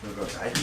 Wanna go outside?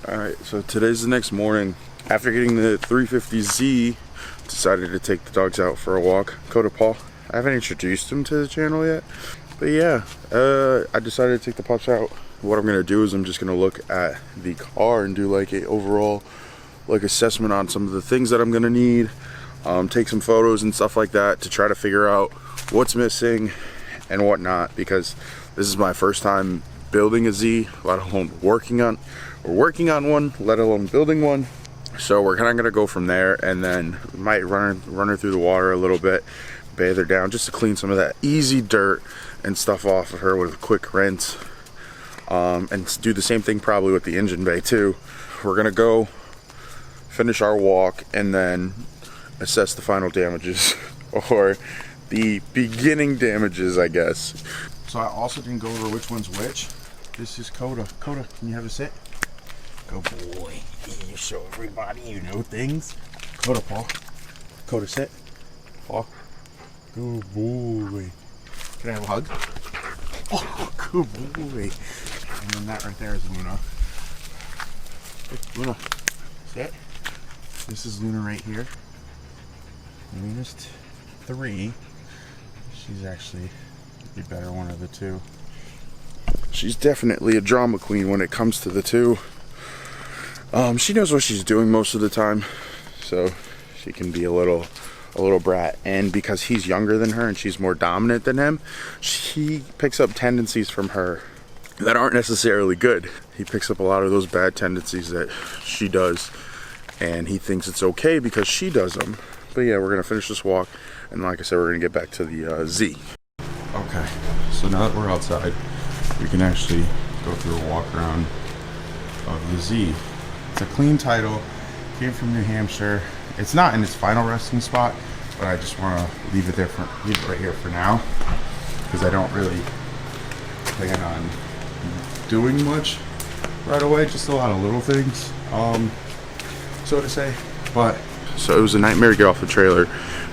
Alright, so today's the next morning. After getting the 350Z, decided to take the dogs out for a walk. Coda Paul. I haven't introduced him to the channel yet. But yeah, I decided to take the pups out. What I'm going to do is I'm just going to look at the car and do like a overall assessment on some of the things that I'm going to need. Take some photos and stuff like that to try to figure out what's missing and whatnot, because this is my first time building a Z, let alone working on one, let alone building one. So we're kind of gonna go from there, and then might run her through the water a little bit, bathe her down just to clean some of that easy dirt and stuff off of her with a quick rinse, and do the same thing probably with the engine bay too. We're gonna go finish our walk and then assess the final damages or the beginning damages, I guess. So I also didn't go over which one's which. This is Coda. Coda, can you have a sit? Good boy. You show everybody you know things. Coda, Paul. Coda, sit. Paul. Good boy. Can I have a hug? Oh, good boy. And then that right there is Luna. Hey, Luna, sit. This is Luna right here. Luna's 3. She's actually the better one of the two. She's definitely a drama queen when it comes to the two. She knows what she's doing most of the time, so she can be a little brat. And because he's younger than her and she's more dominant than him, he picks up tendencies from her that aren't necessarily good. He picks up a lot of those bad tendencies that she does, and he thinks it's okay because she does them. But yeah, we're gonna finish this walk, and like I said, we're gonna get back to the Z. Okay, so now that we're outside, we can actually go through a walk around of the Z. It's a clean title, came from New Hampshire. It's not in its final resting spot, but I just want to leave it right here for now, because I don't really plan on doing much right away, just a lot of little things, so to say. But so it was a nightmare to get off the trailer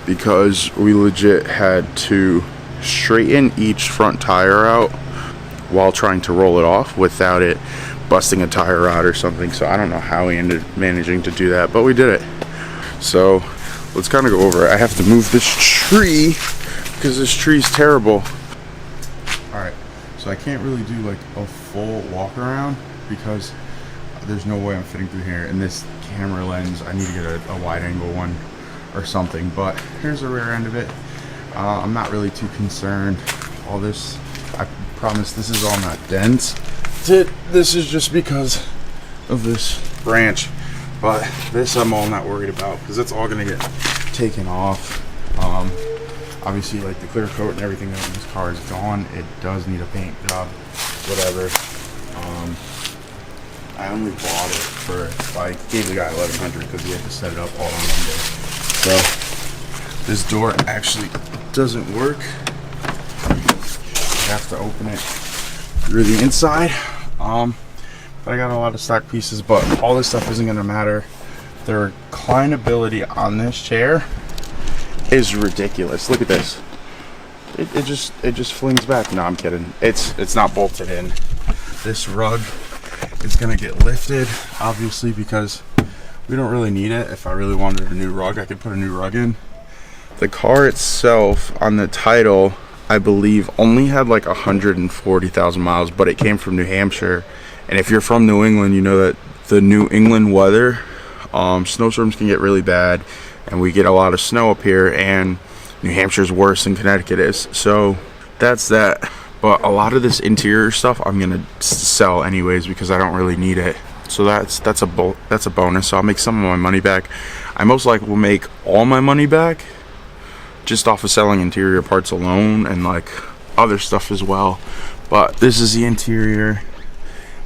because we legit had to straighten each front tire out while trying to roll it off without it busting a tire out or something. So I don't know how we ended up managing to do that, but we did it. So let's kind of go over it. I have to move this tree because this tree's terrible. Alright, so I can't really do like a full walk around because there's no way I'm fitting through here. And this camera lens, I need to get a wide angle one or something, but here's the rear end of it. I'm not really too concerned. All this, I promise this is all not dense. This is just because of this branch, but this I'm all not worried about because it's all gonna get taken off. Obviously, like the clear coat and everything that in this car is gone. It does need a paint job, whatever. I only bought it for, I gave the guy $1,100 because he had to set it up all on Monday. So this door actually doesn't work. I have to open it through the inside. But I got a lot of stock pieces, but all this stuff isn't gonna matter. The reclinability on this chair is ridiculous. Look at this. It just flings back. No, I'm kidding. It's not bolted in. This rug is gonna get lifted, obviously, because we don't really need it. If I really wanted a new rug, I could put a new rug in. The car itself on the title, I believe, only had like 140,000 miles, but it came from New Hampshire. And if you're from New England, you know that the New England weather, snowstorms can get really bad, and we get a lot of snow up here, and New Hampshire's worse than Connecticut is. So that's that. But a lot of this interior stuff I'm gonna sell anyways because I don't really need it. so that's a bonus. So I'll make some of my money back. I most likely will make all my money back just off of selling interior parts alone, and like other stuff as well. But this is the interior.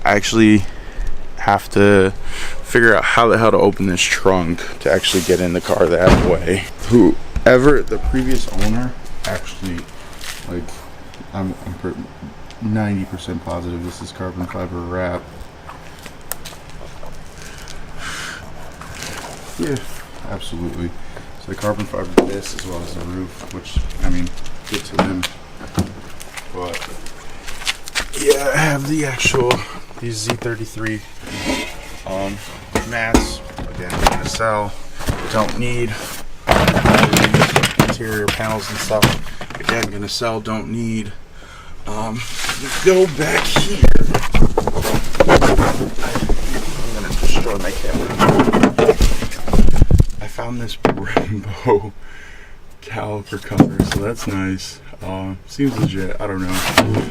I actually have to figure out how the hell to open this trunk to actually get in the car that way. Whoever the previous owner actually, like, I'm 90% positive this is carbon fiber wrap. Yeah, absolutely. So the carbon fiber this as well as the roof, which, I mean, good to them. But yeah, I have the actual, these Z33 mats. Again, I'm gonna sell. Don't need interior panels and stuff. Again, gonna sell. Don't need. Go back here. I'm gonna destroy my camera. I found this rainbow caliper cover, so that's nice. Seems legit. I don't know.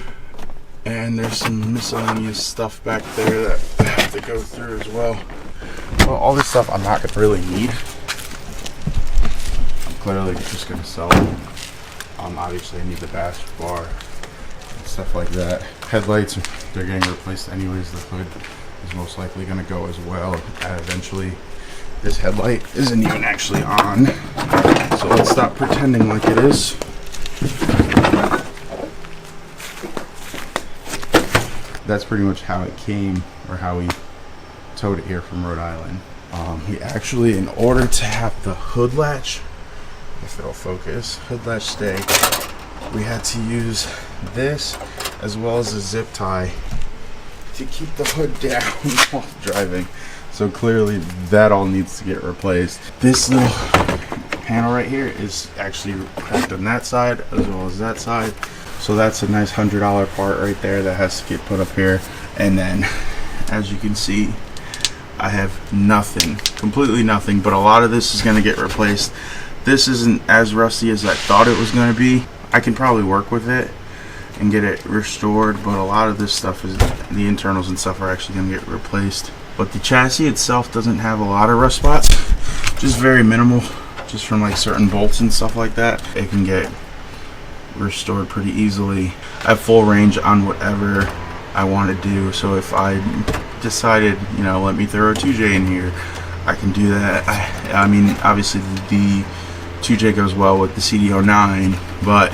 And there's some miscellaneous stuff back there that I have to go through as well. Well, all this stuff I'm not gonna really need. I'm clearly just gonna sell it. Obviously I need the bash bar and stuff like that. Headlights, they're getting replaced anyways. The hood is most likely gonna go as well. Eventually, this headlight isn't even actually on. So let's stop pretending like it is. That's pretty much how it came, or how we towed it here from Rhode Island. We actually, in order to have the hood latch, if it'll focus, hood latch stay, we had to use this as well as a zip tie to keep the hood down while driving. So clearly that all needs to get replaced. This little panel right here is actually cracked on that side as well as that side. So that's a nice $100 part right there that has to get put up here. And then, as you can see, I have nothing, completely nothing, but a lot of this is gonna get replaced. This isn't as rusty as I thought it was gonna be. I can probably work with it and get it restored, but a lot of this stuff is, the internals and stuff are actually gonna get replaced. But the chassis itself doesn't have a lot of rust spots, just very minimal, just from like certain bolts and stuff like that. It can get restored pretty easily. I have full range on whatever I want to do, so if I decided, you know, let me throw a 2J in here, I can do that. I mean, obviously the 2J goes well with the CD09, but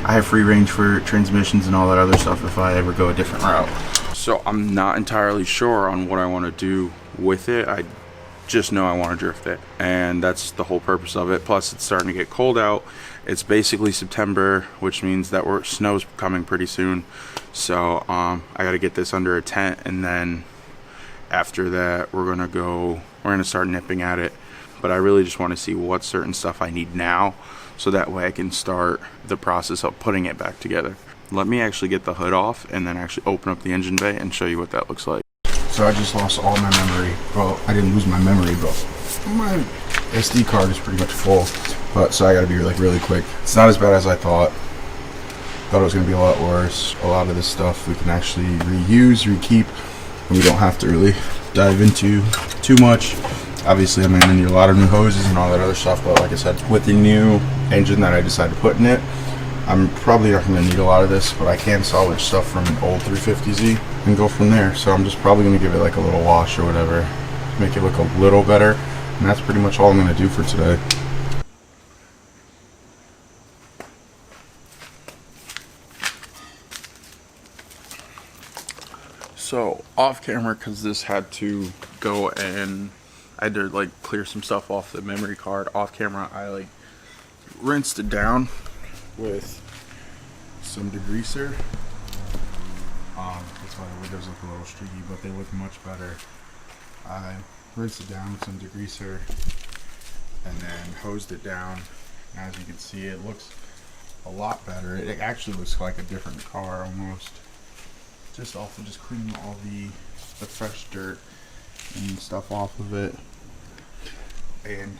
I have free range for transmissions and all that other stuff if I ever go a different route. So I'm not entirely sure on what I want to do with it. I just know I want to drift it, and that's the whole purpose of it. Plus it's starting to get cold out. It's basically September, which means that snow's coming pretty soon. So I got to get this under a tent, and then after that we're gonna start nipping at it. But I really just want to see what certain stuff I need now, so that way I can start the process of putting it back together. Let me actually get the hood off and then actually open up the engine bay and show you what that looks like. So I just lost all my memory. Well, I didn't lose my memory, but my SD card is pretty much full. But so I gotta be like really quick. It's not as bad as I thought. Thought it was gonna be a lot worse. A lot of this stuff we can actually reuse, rekeep, and we don't have to really dive into too much. Obviously, I'm gonna need a lot of new hoses and all that other stuff. But like I said, with the new engine that I decided to put in it, I'm probably not gonna need a lot of this, but I can salvage stuff from an old 350Z and go from there. So I'm just probably gonna give it like a little wash or whatever, make it look a little better. And that's pretty much all I'm gonna do for today. So off camera, because this had to go and I had to like clear some stuff off the memory card. Off camera, I like rinsed it down with some degreaser. That's why the windows look a little streaky, but they look much better. I rinsed it down with some degreaser and then hosed it down. As you can see, it looks a lot better. It actually looks like a different car almost. Just cleaning all the fresh dirt and stuff off of it. And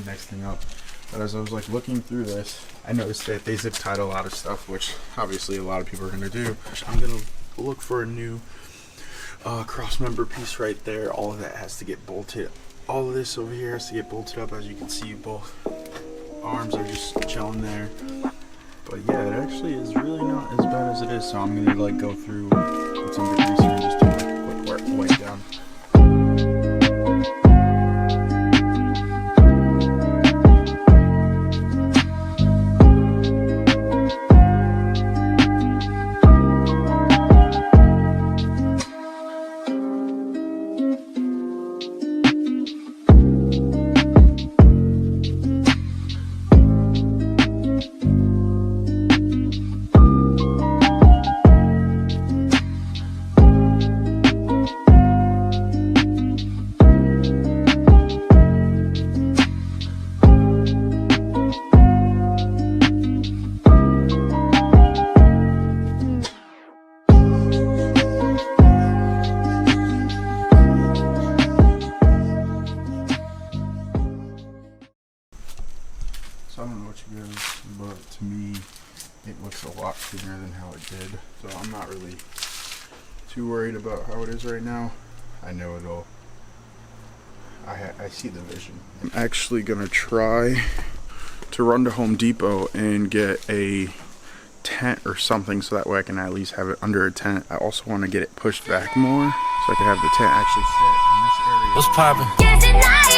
next thing up, but as I was like looking through this, I noticed that they zip tied a lot of stuff, which obviously a lot of people are gonna do. I'm gonna look for a new cross member piece right there. All of that has to get bolted. All of this over here has to get bolted up. As you can see, both arms are just chilling there. But yeah, it actually is really not as bad as it is. So I'm gonna like go through with some degreaser and just do like a quick wipe down. So I don't know what you guys, but to me, it looks a lot cleaner than how it did. So I'm not really too worried about how it is right now. I know it'll, I see the vision. I'm actually gonna try to run to Home Depot and get a tent or something so that way I can at least have it under a tent. I also want to get it pushed back more so I can have the tent actually sit in this area. What's poppin'?